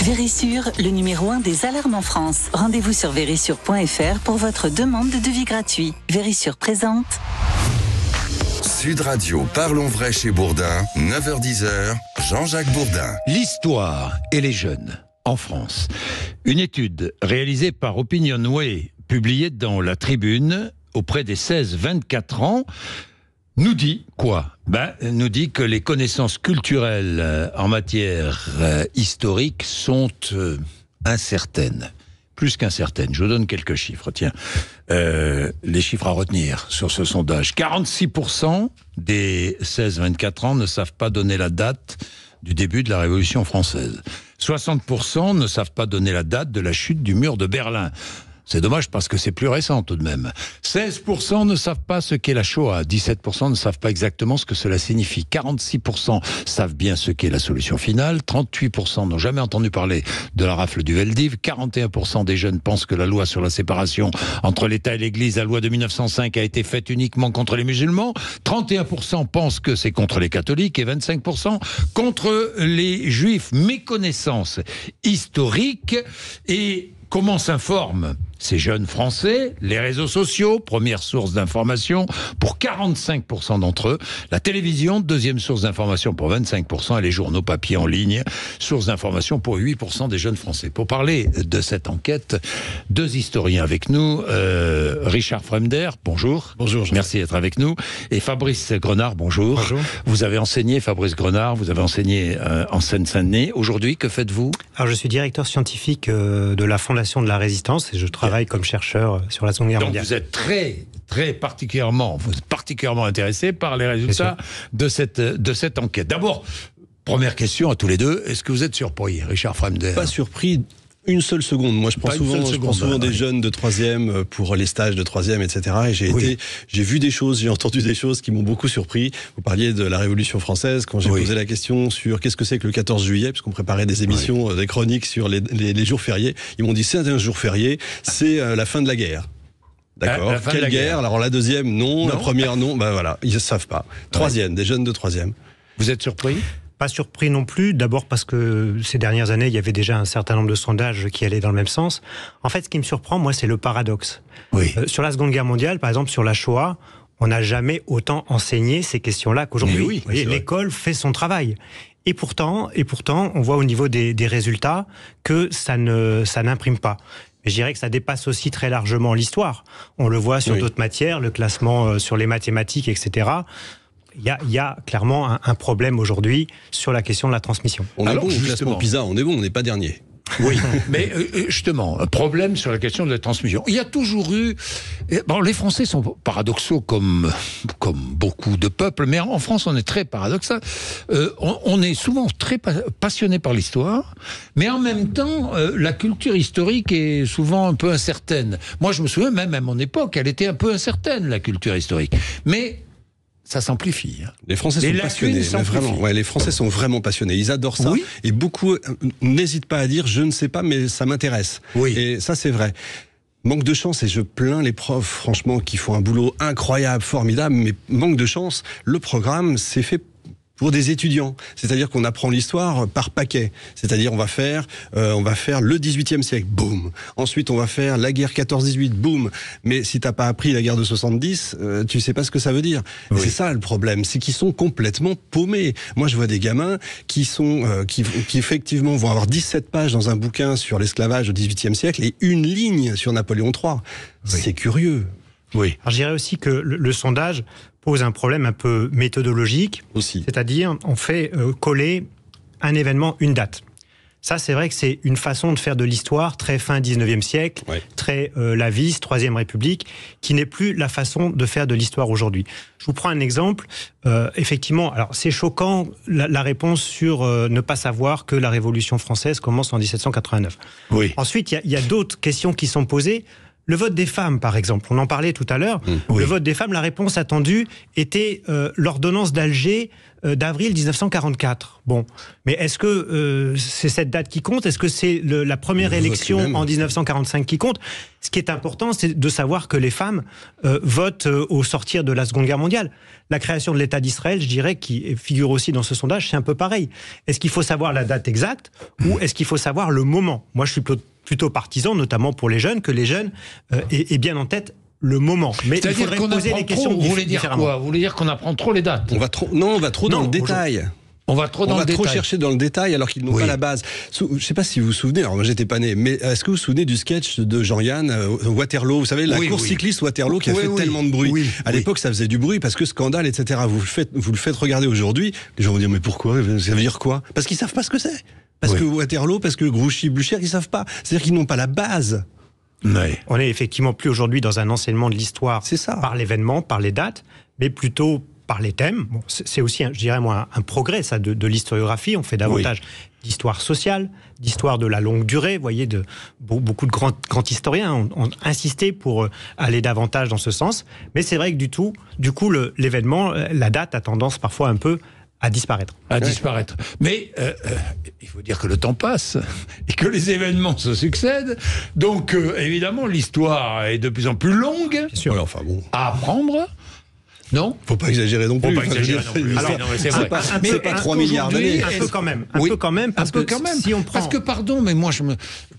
Vérissure, le numéro 1 des alarmes en France. Rendez-vous sur vérissure.fr pour votre demande de devis gratuit. Vérissure présente. Sud Radio, parlons vrai chez Bourdin, 9h-10h, Jean-Jacques Bourdin. L'histoire et les jeunes en France. Une étude réalisée par Opinionway, publiée dans La Tribune, auprès des 16-24 ans, nous dit quoi ? Nous dit que les connaissances culturelles en matière historique sont incertaines. Plus qu'incertaines. Je vous donne quelques chiffres. Tiens, les chiffres à retenir sur ce sondage. 46% des 16-24 ans ne savent pas donner la date du début de la Révolution française. 60% ne savent pas donner la date de la chute du mur de Berlin. C'est dommage parce que c'est plus récent tout de même. 16% ne savent pas ce qu'est la Shoah. 17% ne savent pas exactement ce que cela signifie. 46% savent bien ce qu'est la solution finale. 38% n'ont jamais entendu parler de la rafle du Veldiv. 41% des jeunes pensent que la loi sur la séparation entre l'État et l'Église, la loi de 1905, a été faite uniquement contre les musulmans. 31% pensent que c'est contre les catholiques et 25% contre les juifs. Méconnaissance historique. Et comment s'informent ces jeunes Français? Les réseaux sociaux, première source d'information pour 45% d'entre eux. La télévision, deuxième source d'information pour 25%. Et les journaux papier en ligne, source d'information pour 8% des jeunes Français. Pour parler de cette enquête, deux historiens avec nous. Richard Fremder, bonjour. Bonjour. Merci d'être avec nous. Et Fabrice Grenard, bonjour. Bonjour. Vous avez enseigné, Fabrice Grenard, vous avez enseigné en Seine-Saint-Denis. Aujourd'hui, que faites-vous? Alors, je suis directeur scientifique de la Fondation de la Résistance et je travaille comme chercheur sur la Seconde Guerre mondiale. Donc vous êtes très particulièrement intéressé par les résultats de cette enquête. D'abord, première question à tous les deux, est-ce que vous êtes surpris, Richard Fremder? Pas surpris une seule seconde. Moi, je prends souvent des jeunes de 3e pour les stages de 3e, etc. Et j'ai vu des choses, j'ai entendu des choses qui m'ont beaucoup surpris. Vous parliez de la Révolution française, quand j'ai posé la question sur qu'est-ce que c'est que le 14 juillet, puisqu'on préparait des émissions, des chroniques sur les jours fériés. Ils m'ont dit, c'est un jour férié, c'est la fin de la guerre. D'accord. Quelle guerre? Alors la deuxième, non. La première, non. Voilà, ils ne savent pas. Troisième, des jeunes de 3e. Vous êtes surpris? Pas surpris non plus, d'abord parce que ces dernières années, il y avait déjà un certain nombre de sondages qui allaient dans le même sens. En fait, ce qui me surprend, moi, c'est le paradoxe. Sur la Seconde Guerre mondiale, par exemple, sur la Shoah, on n'a jamais autant enseigné ces questions-là qu'aujourd'hui. L'école fait son travail. Et pourtant, on voit au niveau des résultats que ça n'imprime pas. Mais je dirais que ça dépasse aussi très largement l'histoire. On le voit sur d'autres matières, le classement sur les mathématiques, etc. Il y a clairement un problème aujourd'hui sur la question de la transmission. On est bon au classement PISA, on n'est pas dernier. Oui, mais justement, un problème sur la question de la transmission. Il y a toujours eu... Bon, les Français sont paradoxaux comme beaucoup de peuples, mais en France, on est très paradoxal. On est souvent très passionné par l'histoire, mais en même temps, la culture historique est souvent un peu incertaine. Moi, je me souviens, même à mon époque, elle était un peu incertaine, la culture historique. Mais ça s'amplifie. Les Français sont passionnés, vraiment. Les Français sont vraiment passionnés. Ils adorent ça. Et beaucoup n'hésitent pas à dire « je ne sais pas, mais ça m'intéresse ». Et ça, c'est vrai. Manque de chance, et je plains les profs, franchement, qui font un boulot incroyable, formidable, mais manque de chance, le programme, c'est fait pour des étudiants. C'est-à-dire qu'on apprend l'histoire par paquet. C'est-à-dire on va faire le 18e siècle, boum. Ensuite, on va faire la guerre 14-18, boum. Mais si t'as pas appris la guerre de 70, tu sais pas ce que ça veut dire. Et c'est ça le problème, c'est qu'ils sont complètement paumés. Moi, je vois des gamins qui effectivement vont avoir 17 pages dans un bouquin sur l'esclavage au 18e siècle et une ligne sur Napoléon III. C'est curieux. Alors, je dirais aussi que le sondage pose un problème un peu méthodologique. C'est-à-dire, on fait coller un événement, une date. Ça, c'est vrai que c'est une façon de faire de l'histoire très fin 19e siècle, très laviste, Troisième République, qui n'est plus la façon de faire de l'histoire aujourd'hui. Je vous prends un exemple. Effectivement, alors c'est choquant la réponse sur ne pas savoir que la Révolution française commence en 1789. Ensuite, il y a d'autres questions qui sont posées. Le vote des femmes, par exemple, on en parlait tout à l'heure. Le vote des femmes, la réponse attendue était l'ordonnance d'Alger d'avril 1944. Bon, mais est-ce que c'est cette date qui compte? Est-ce que c'est la première élection en 1945 qui compte? Ce qui est important, c'est de savoir que les femmes votent au sortir de la Seconde Guerre mondiale. La création de l'État d'Israël, je dirais, qui figure aussi dans ce sondage, c'est un peu pareil. Est-ce qu'il faut savoir la date exacte ou est-ce qu'il faut savoir le moment? Moi, je suis plutôt partisan, notamment pour les jeunes, que les jeunes aient bien en tête le moment. Mais il faudrait poser les questions différemment. Vous voulez dire quoi? Vous voulez dire qu'on apprend trop les dates? On va trop dans le détail. On va trop chercher dans le détail alors qu'ils n'ont pas la base. Je ne sais pas si vous vous souvenez, alors moi j'étais pas né, mais est-ce que vous vous souvenez du sketch de Jean-Yann, Waterloo, vous savez, la course cycliste Waterloo qui a fait tellement de bruit. À l'époque, ça faisait du bruit parce que scandale, etc. Vous le faites regarder aujourd'hui, les gens vont dire mais pourquoi? Ça veut dire quoi? Parce qu'ils savent pas ce que c'est. Parce que Waterloo, parce que Grouchy, Blücher, ils savent pas. C'est-à-dire qu'ils n'ont pas la base. On n'est effectivement plus aujourd'hui dans un enseignement de l'histoire par l'événement, par les dates, mais plutôt par les thèmes. Bon, c'est aussi, je dirais moi, un progrès ça de l'historiographie. On fait davantage d'histoire sociale, d'histoire de la longue durée. Vous voyez, beaucoup de grands historiens ont insisté pour aller davantage dans ce sens. Mais c'est vrai que du coup, l'événement, la date a tendance parfois un peu à disparaître. Mais il faut dire que le temps passe et que les événements se succèdent. Donc, évidemment, l'histoire est de plus en plus longue. Bien sûr. Ouais, enfin bon. À apprendre. Non, faut pas exagérer non plus. Alors, c'est pas 3 milliards d'années. Un peu quand même. Parce que si on prend...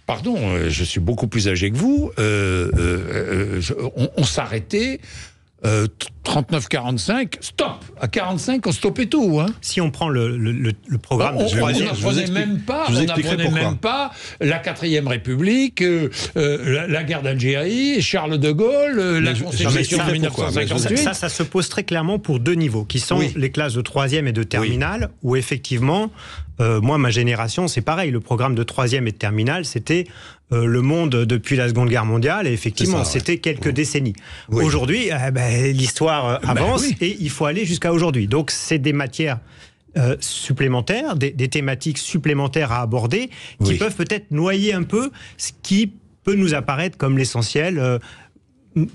Parce que je suis beaucoup plus âgé que vous. On s'arrêtait. 39-45, stop. À 45, on stoppait tout. Hein. Si on prend le programme de troisième, on n'apprenait même pas la 4e République, la guerre d'Algérie, Charles de Gaulle, la Constitution de 1958. Ça se pose très clairement pour 2 niveaux, qui sont les classes de 3e et de terminale, où effectivement, moi, ma génération, c'est pareil. Le programme de 3e et de terminale, c'était le monde depuis la Seconde Guerre mondiale, et effectivement, c'était quelques décennies. Aujourd'hui, l'histoire avance et il faut aller jusqu'à aujourd'hui. Donc, c'est des matières supplémentaires, des thématiques supplémentaires à aborder qui peuvent peut-être noyer un peu ce qui peut nous apparaître comme l'essentiel.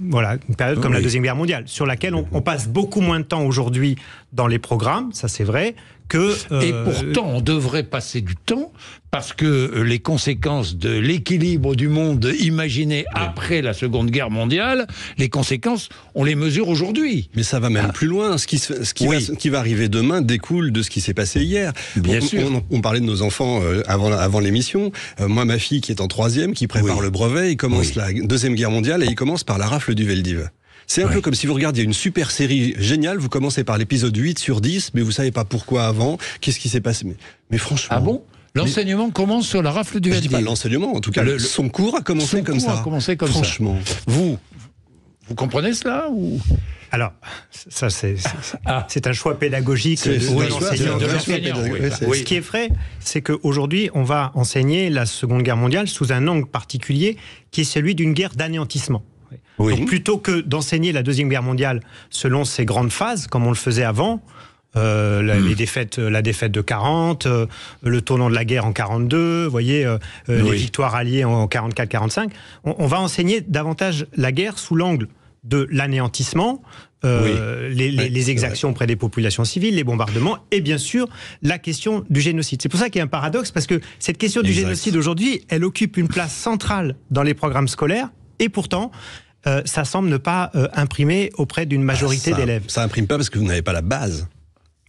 Voilà, une période comme la Deuxième Guerre mondiale, sur laquelle on passe beaucoup moins de temps aujourd'hui dans les programmes, ça c'est vrai, que... Et pourtant, on devrait passer du temps, parce que les conséquences de l'équilibre du monde imaginé après la Seconde Guerre mondiale, les conséquences, on les mesure aujourd'hui. Mais ça va même plus loin. Ce qui va arriver demain découle de ce qui s'est passé hier. Bien sûr. On parlait de nos enfants avant l'émission. Moi, ma fille qui est en 3e, qui prépare le brevet, il commence la Deuxième Guerre mondiale et il commence par la rafle du Veldiv. C'est un peu comme si vous regardiez une super série géniale, vous commencez par l'épisode 8 sur 10, mais vous savez pas pourquoi avant, qu'est-ce qui s'est passé. Mais franchement... Ah bon ? L'enseignement commence sur la rafle du Veldiv. Je dis pas l'enseignement, en tout cas, son cours a commencé comme ça. Franchement. Vous comprenez cela ou... Alors, ça c'est un choix pédagogique de l'enseignant. Ce qui est vrai, c'est qu'aujourd'hui, on va enseigner la Seconde Guerre mondiale sous un angle particulier, qui est celui d'une guerre d'anéantissement. Donc, plutôt que d'enseigner la Deuxième Guerre mondiale selon ses grandes phases, comme on le faisait avant, la défaite de 40, le tournant de la guerre en 42, vous voyez, les victoires alliées en 44-45, on va enseigner davantage la guerre sous l'angle de l'anéantissement, les exactions auprès des populations civiles, les bombardements, et bien sûr la question du génocide. C'est pour ça qu'il y a un paradoxe, parce que cette question du génocide aujourd'hui, elle occupe une place centrale dans les programmes scolaires, et pourtant... ça semble ne pas imprimer auprès d'une majorité d'élèves. Ça imprime pas parce que vous n'avez pas la base.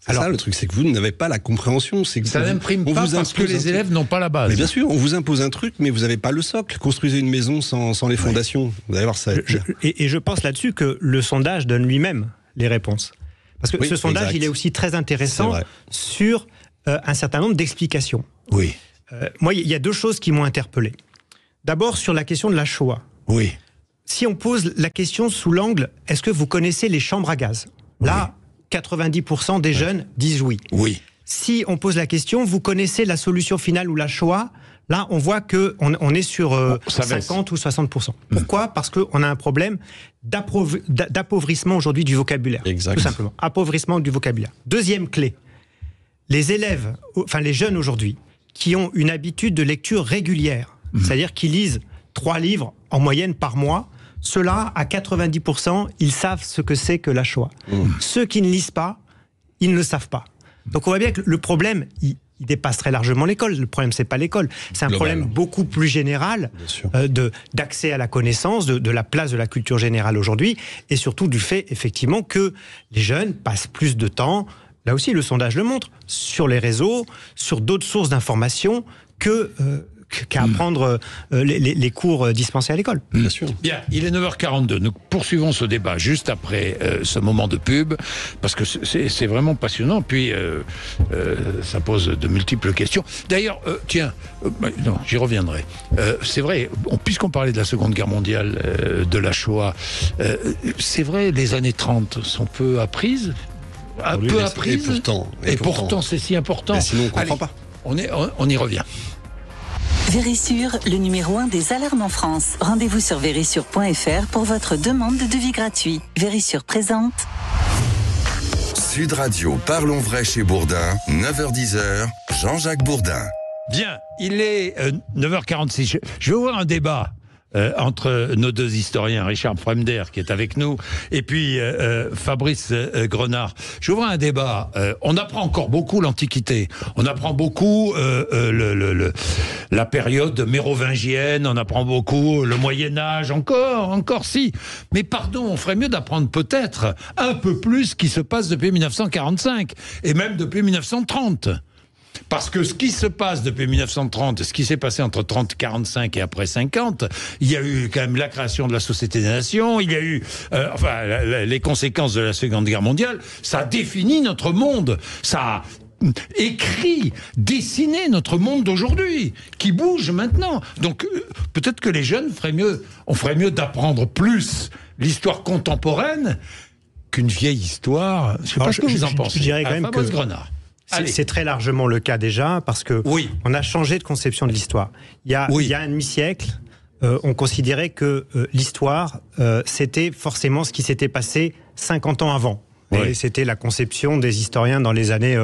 Alors, ça, le truc, c'est que vous n'avez pas la compréhension. C'est que ça n'imprime pas parce que les élèves n'ont pas la base. Mais bien sûr, on vous impose un truc, mais vous n'avez pas le socle. Construisez une maison sans les fondations. Vous allez voir ça. Et je pense là-dessus que le sondage donne lui-même les réponses. Parce que ce sondage, il est aussi très intéressant sur un certain nombre d'explications. Moi, il y a 2 choses qui m'ont interpellé. D'abord, sur la question de la Shoah. Si on pose la question sous l'angle, est-ce que vous connaissez les chambres à gaz ? Là, 90% des jeunes disent oui. Si on pose la question, vous connaissez la solution finale ou la Shoah ? Là, on voit qu'on est sur 50 ou 60%. Pourquoi ? Parce qu'on a un problème d'appauvrissement aujourd'hui du vocabulaire. Tout simplement. Appauvrissement du vocabulaire. Deuxième clé. Les élèves, enfin les jeunes aujourd'hui, qui ont une habitude de lecture régulière, c'est-à-dire qui lisent 3 livres en moyenne par mois, ceux-là, à 90%, ils savent ce que c'est que la Shoah. Ceux qui ne lisent pas, ils ne le savent pas. Donc on voit bien que le problème, il dépasse très largement l'école. Le problème, c'est pas l'école. C'est un problème beaucoup plus général d'accès à la connaissance, de la place de la culture générale aujourd'hui, et surtout du fait, effectivement, que les jeunes passent plus de temps, là aussi le sondage le montre, sur les réseaux, sur d'autres sources d'informations qu'à apprendre les cours dispensés à l'école. Bien sûr. Bien, il est 9h42. Nous poursuivons ce débat juste après ce moment de pub, parce que c'est vraiment passionnant. Puis, ça pose de multiples questions. D'ailleurs, non, j'y reviendrai. C'est vrai, puisqu'on parlait de la Seconde Guerre mondiale, de la Shoah, c'est vrai, les années 30 sont peu apprises. Peu apprises. Et pourtant, c'est si important. Mais sinon, on ne comprend pas. On y revient. Vérissure, le numéro 1 des alarmes en France. Rendez-vous sur vérissure.fr pour votre demande de devis gratuit. Vérissure présente. Sud Radio, parlons vrai chez Bourdin, 9h-10h, Jean-Jacques Bourdin. Bien, il est 9h46. Je vais ouvrir un débat entre nos deux historiens, Richard Fremder qui est avec nous, et puis Fabrice Grenard. Je vais ouvrir un débat. On apprend encore beaucoup l'Antiquité. On apprend beaucoup la période mérovingienne. On apprend beaucoup le Moyen-Âge. Encore si. Mais pardon, on ferait mieux d'apprendre peut-être un peu plus ce qui se passe depuis 1945 et même depuis 1930. Parce que ce qui se passe depuis 1930, ce qui s'est passé entre 30-45 et après 50, il y a eu quand même la création de la Société des Nations, il y a eu les conséquences de la Seconde Guerre mondiale, ça a défini notre monde, ça a écrit, dessiné notre monde d'aujourd'hui, qui bouge maintenant. Donc peut-être que les jeunes on ferait mieux d'apprendre plus l'histoire contemporaine qu'une vieille histoire. Je ne sais pas ce que vous en pensez. Je dirais quand même que Grenard. C'est très largement le cas déjà, parce que on a changé de conception de l'histoire. Il y a un demi-siècle, on considérait que l'histoire, c'était forcément ce qui s'était passé 50 ans avant. Et c'était la conception des historiens dans les années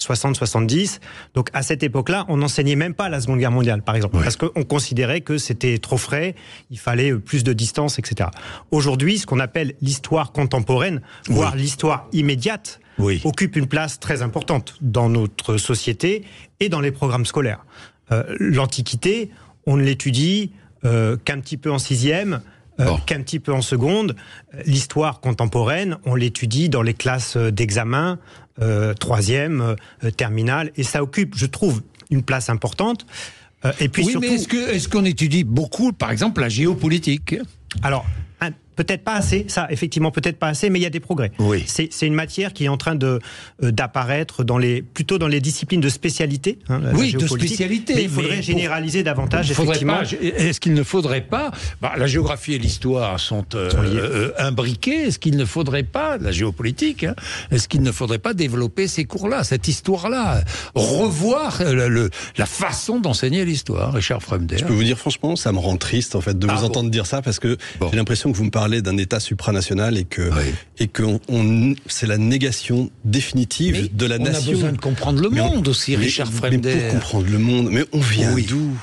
60-70. Donc à cette époque-là, on n'enseignait même pas la Seconde Guerre mondiale, par exemple, parce qu'on considérait que c'était trop frais, il fallait plus de distance, etc. Aujourd'hui, ce qu'on appelle l'histoire contemporaine, voire l'histoire immédiate, occupe une place très importante dans notre société et dans les programmes scolaires. L'Antiquité, on ne l'étudie qu'un petit peu en sixième, qu'un petit peu en seconde. L'histoire contemporaine, on l'étudie dans les classes d'examen, troisième, terminale, et ça occupe, je trouve, une place importante. Et puis surtout, mais est-ce qu'on étudie beaucoup, par exemple, la géopolitique ? Alors, peut-être pas assez, ça, effectivement, peut-être pas assez, mais il y a des progrès. C'est une matière qui est en train d'apparaître plutôt dans les disciplines de spécialité. De spécialité. Mais il faudrait généraliser davantage, effectivement. Est-ce qu'il ne faudrait pas... la géographie et l'histoire sont imbriquées. Est-ce qu'il ne faudrait pas, la géopolitique, est-ce qu'il ne faudrait pas développer ces cours-là, cette histoire-là, revoir la façon d'enseigner l'histoire, Richard Fremder? Je peux vous dire, franchement, ça me rend triste, en fait, de vous entendre dire ça, parce que j'ai l'impression que vous me parlez d'un État supranational et que c'est la négation définitive de la nation. On a besoin de comprendre le monde aussi, Richard Fremder. Mais pour comprendre le monde, mais on vient d'où ?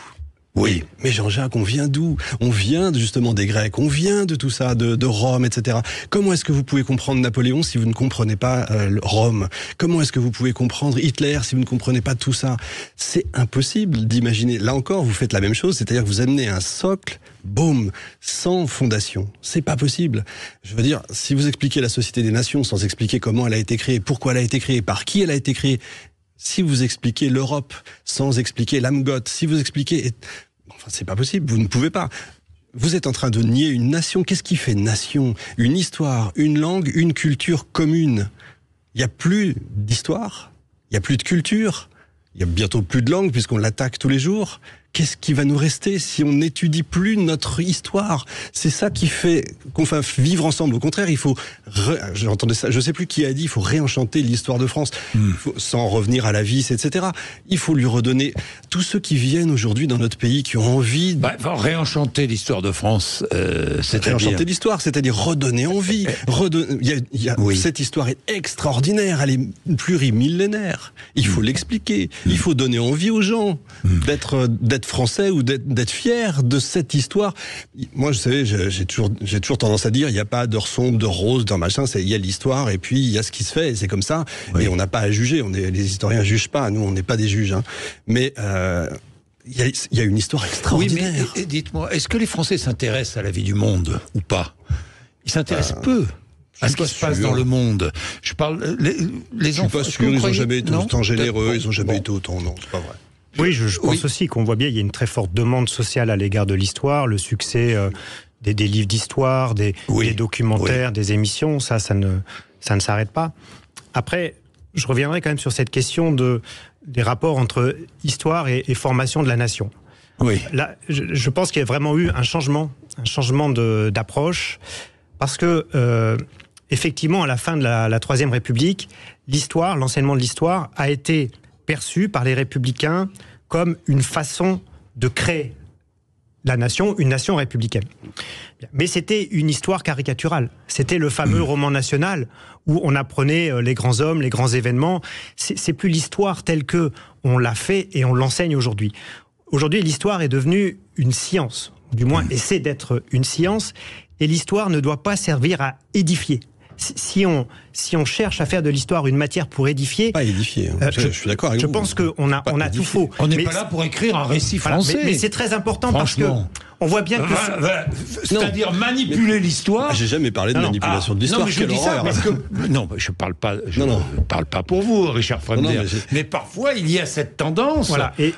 Mais Jean-Jacques, on vient d'où ? On vient justement des Grecs, on vient de tout ça, de Rome, etc. Comment est-ce que vous pouvez comprendre Napoléon si vous ne comprenez pas Rome ? Comment est-ce que vous pouvez comprendre Hitler si vous ne comprenez pas tout ça ? C'est impossible d'imaginer. Là encore, vous faites la même chose, c'est-à-dire que vous amenez un socle, boum, sans fondation. C'est pas possible. Je veux dire, si vous expliquez la Société des Nations sans expliquer comment elle a été créée, pourquoi elle a été créée, par qui elle a été créée, si vous expliquez l'Europe sans expliquer l'Amgoth, si vous expliquez... Enfin, c'est pas possible, vous ne pouvez pas. Vous êtes en train de nier une nation. Qu'est-ce qui fait nation ? Une histoire, une langue, une culture commune. Il n'y a plus d'histoire, il n'y a plus de culture, il n'y a bientôt plus de langue puisqu'on l'attaque tous les jours. Qu'est-ce qui va nous rester si on n'étudie plus notre histoire ? C'est ça qui fait qu'on va vivre ensemble. Au contraire, il faut... J'entendais ça, je ne sais plus qui a dit, il faut réenchanter l'histoire de France, sans revenir à la vis, etc. Il faut lui redonner... Tous ceux qui viennent aujourd'hui dans notre pays, qui ont envie... réenchanter l'histoire de France, c'est-à-dire... Réenchanter l'histoire, c'est-à-dire redonner envie. Cette histoire est extraordinaire, elle est plurimillénaire. Il faut l'expliquer, il faut donner envie aux gens d'être d'être français ou d'être fier de cette histoire. Moi, vous savez, j'ai toujours tendance à dire, il n'y a pas d'heure sombre, d'heure rose, d'heure machin, il y a l'histoire et puis il y a ce qui se fait, et c'est comme ça. Oui. Et on n'a pas à juger, les historiens jugent pas, nous on n'est pas des juges. Hein. Mais il y a une histoire extraordinaire. Oui, mais dites-moi, est-ce que les Français s'intéressent à la vie du monde ou pas? Ils s'intéressent peu à ce qui se passe dans le monde. Je parle les enfants. Je suis pas sûr, ils n'ont jamais été autant généreux, ils n'ont jamais été autant. Non, c'est pas vrai. Oui, je pense aussi qu'on voit bien, il y a une très forte demande sociale à l'égard de l'histoire, le succès des livres d'histoire, des documentaires, des émissions, ça ne s'arrête pas. Après, je reviendrai quand même sur cette question des rapports entre histoire et formation de la nation. Oui. Là, je pense qu'il y a vraiment eu un changement d'approche, parce que effectivement, à la fin de la Troisième République, l'enseignement de l'histoire a été perçu par les républicains comme une façon de créer la nation, une nation républicaine. Mais c'était une histoire caricaturale. C'était le fameux roman national où on apprenait les grands hommes, les grands événements. C'est plus l'histoire telle que on l'a fait et on l'enseigne aujourd'hui. Aujourd'hui, l'histoire est devenue une science, du moins essaie d'être une science, et l'histoire ne doit pas servir à édifier. Si on cherche à faire de l'histoire une matière pour édifier... Pas édifier, je suis d'accord avec vous. Je pense qu'on a tout faux. On n'est pas là pour écrire un récit français. Mais c'est très important parce que on voit bien que... C'est-à-dire manipuler l'histoire... J'ai jamais parlé de manipulation de l'histoire. Non, mais je dis ça parce que... Non, je ne parle pas pour vous, Richard Fremder. Mais parfois, il y a cette tendance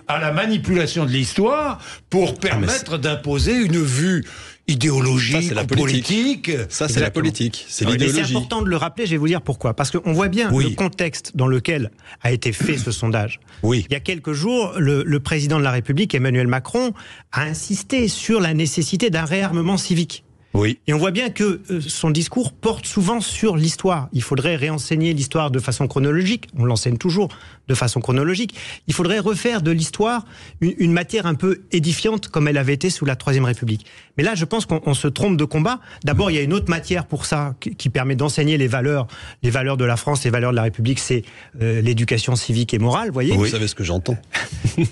à la manipulation de l'histoire pour permettre d'imposer une vue idéologique, politique. Ça, c'est la politique. C'est l'idéologie. C'est important de le rappeler, je vais vous dire pourquoi. Parce qu'on voit bien le contexte dans lequel a été fait ce sondage. Oui. Il y a quelques jours, le président de la République, Emmanuel Macron, a insisté sur la nécessité d'un réarmement civique. Oui. Et on voit bien que son discours porte souvent sur l'histoire. Il faudrait réenseigner l'histoire de façon chronologique. On l'enseigne toujours de façon chronologique. Il faudrait refaire de l'histoire une matière un peu édifiante comme elle avait été sous la Troisième République. Mais là, je pense qu'on se trompe de combat. D'abord, il y a une autre matière pour ça qui permet d'enseigner les valeurs de la France, les valeurs de la République, c'est l'éducation civique et morale, voyez. Vous savez ce que j'entends.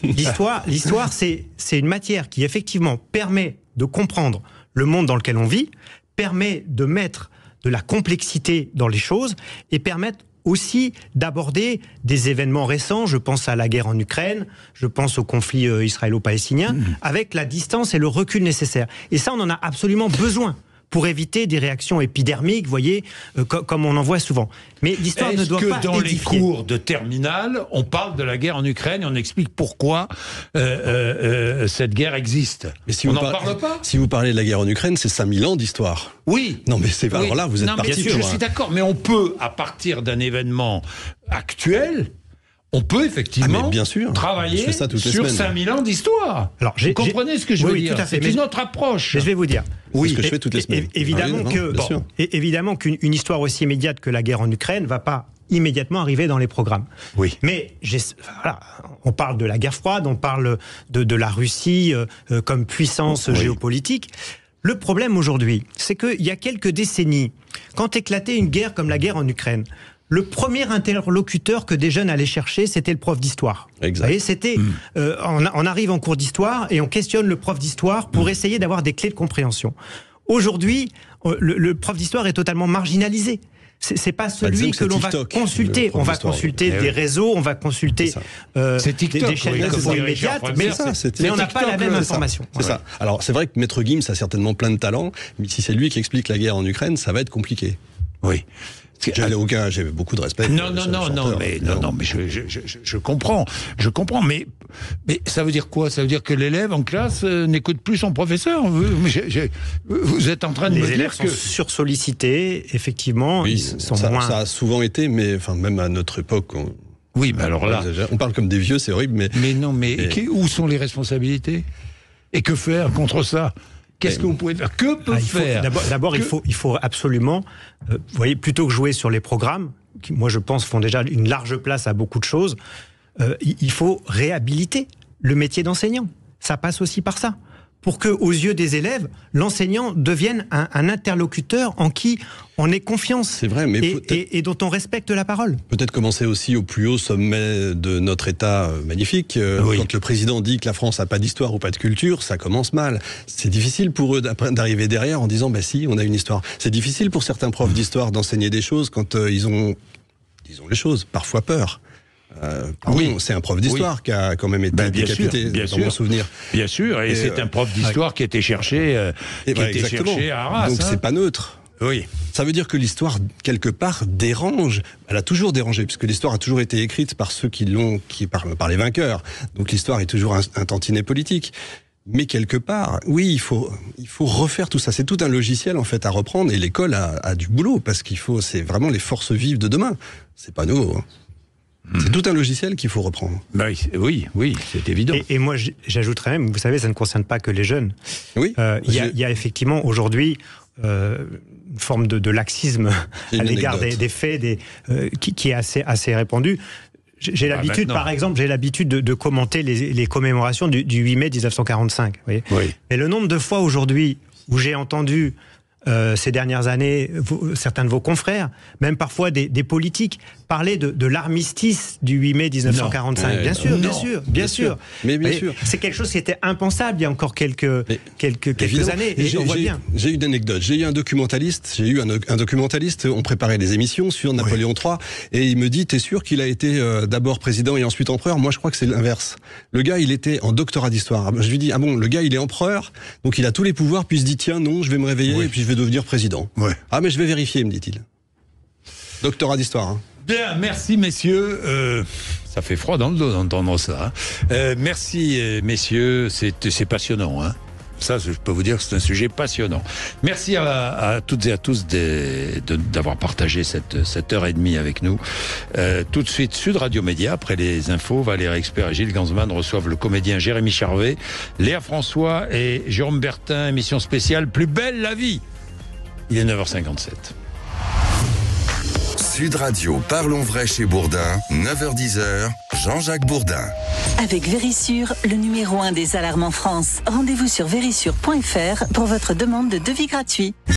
L'histoire, c'est une matière qui effectivement permet de comprendre le monde dans lequel on vit, permet de mettre de la complexité dans les choses et permettre aussi d'aborder des événements récents. Je pense à la guerre en Ukraine, je pense au conflit israélo-palestinien, avec la distance et le recul nécessaire. Et ça, on en a absolument besoin pour éviter des réactions épidermiques, vous voyez, comme on en voit souvent. Mais l'histoire ne doit pas édifier. Est-ce que dans les cours de terminale, on parle de la guerre en Ukraine et on explique pourquoi cette guerre existe? Mais si on n'en parle pas. Si vous parlez de la guerre en Ukraine, c'est 5000 ans d'histoire. Oui. Non, mais c'est alors là, vous êtes parti. Je suis d'accord, mais on peut, à partir d'un événement actuel, on peut effectivement travailler sur 5000 ans d'histoire. Alors, vous comprenez ce que je veux dire? C'est une autre approche. Mais je vais vous dire. Oui, ce que je fais toutes les semaines. Évidemment qu'une histoire aussi immédiate que la guerre en Ukraine ne va pas immédiatement arriver dans les programmes. Oui. Mais on parle de la guerre froide, on parle de la Russie comme puissance géopolitique. Le problème aujourd'hui, c'est qu'il y a quelques décennies, quand éclatait une guerre comme la guerre en Ukraine, le premier interlocuteur que des jeunes allaient chercher, c'était le prof d'histoire. Exact. Vous voyez, c'était, on arrive en cours d'histoire et on questionne le prof d'histoire pour essayer d'avoir des clés de compréhension. Aujourd'hui, le prof d'histoire est totalement marginalisé. C'est pas celui que l'on va consulter. On va consulter des réseaux, on va consulter des chaînes d'infos immédiates, mais on n'a pas la même information. C'est ça. Alors, c'est vrai que Maître Gims a certainement plein de talent, mais si c'est lui qui explique la guerre en Ukraine, ça va être compliqué. Oui. J'ai beaucoup de respect. Non, mais je comprends, mais ça veut dire quoi? Ça veut dire que l'élève en classe n'écoute plus son professeur. Vous êtes en train de me dire que sont sursollicités, effectivement. Oui, ça a souvent été, mais même à notre époque. Oui, mais alors là, on parle comme des vieux, c'est horrible, mais où sont les responsabilités? Et que faire contre ça? Qu'est-ce que vous pouvez faire? Que peut faire? D'abord, il faut absolument, vous voyez, plutôt que jouer sur les programmes, qui, moi je pense, font déjà une large place à beaucoup de choses, il faut réhabiliter le métier d'enseignant. Ça passe aussi par ça. pour que, aux yeux des élèves, l'enseignant devienne un interlocuteur en qui on ait confiance. C'est vrai, mais et dont on respecte la parole. Peut-être commencer aussi au plus haut sommet de notre État magnifique. Quand le président dit que la France n'a pas d'histoire ou pas de culture, ça commence mal. C'est difficile pour eux d'arriver derrière en disant, si, on a une histoire. C'est difficile pour certains profs d'histoire d'enseigner des choses quand ils ont, disons les choses, parfois peur. C'est un prof d'histoire qui a quand même été décapité, dans mon souvenir. Bien sûr, et c'est un prof d'histoire qui était cherché, à Arras. Donc c'est pas neutre. Oui. Ça veut dire que l'histoire, quelque part, dérange. Elle a toujours dérangé, puisque l'histoire a toujours été écrite par ceux par les vainqueurs. Donc l'histoire est toujours un tantinet politique. Mais quelque part, oui, il faut refaire tout ça. C'est tout un logiciel, en fait, à reprendre. Et l'école a du boulot, parce c'est vraiment les forces vives de demain. C'est pas nouveau, hein. C'est tout un logiciel qu'il faut reprendre. Oui, c'est évident. Et moi, j'ajouterais même, vous savez, ça ne concerne pas que les jeunes. Oui. Il y a effectivement aujourd'hui une forme de laxisme à l'égard des faits qui est assez répandu. J'ai l'habitude, par exemple, de commenter les commémorations du 8 mai 1945. Vous voyez. Oui. Et le nombre de fois aujourd'hui où j'ai entendu ces dernières années, certains de vos confrères, même parfois des politiques, parler de l'armistice du 8 mai 1945. Bien sûr. Mais bien sûr. C'est quelque chose qui était impensable il y a encore quelques années. Et on voit bien. J'ai une anecdote. J'ai eu un documentaliste, on préparait des émissions sur Napoléon III, et il me dit, t'es sûr qu'il a été d'abord président et ensuite empereur? Moi, je crois que c'est l'inverse. Le gars, il était en doctorat d'histoire. Je lui dis, le gars, il est empereur, donc il a tous les pouvoirs, puis il se dit, tiens, non, je vais me réveiller, et puis je vais devenir président. Ouais. Ah, mais je vais vérifier, me dit-il. Doctorat d'histoire, hein. Bien, merci messieurs. Ça fait froid dans le dos d'entendre ça. Merci messieurs, c'est passionnant. Hein. Ça, je peux vous dire que c'est un sujet passionnant. Merci à toutes et à tous d'avoir partagé cette heure et demie avec nous. Tout de suite, Sud Radio Média, après les infos, Valérie Expert et Gilles Gansman reçoivent le comédien Jérémy Charvet, Léa François et Jérôme Bertin, émission spéciale Plus belle la vie. Il est 9h57. Sud Radio, parlons vrai chez Bourdin, 9h-10h, Jean-Jacques Bourdin. Avec Vérissure, le numéro 1 des alarmes en France. Rendez-vous sur vérissure.fr pour votre demande de devis gratuit.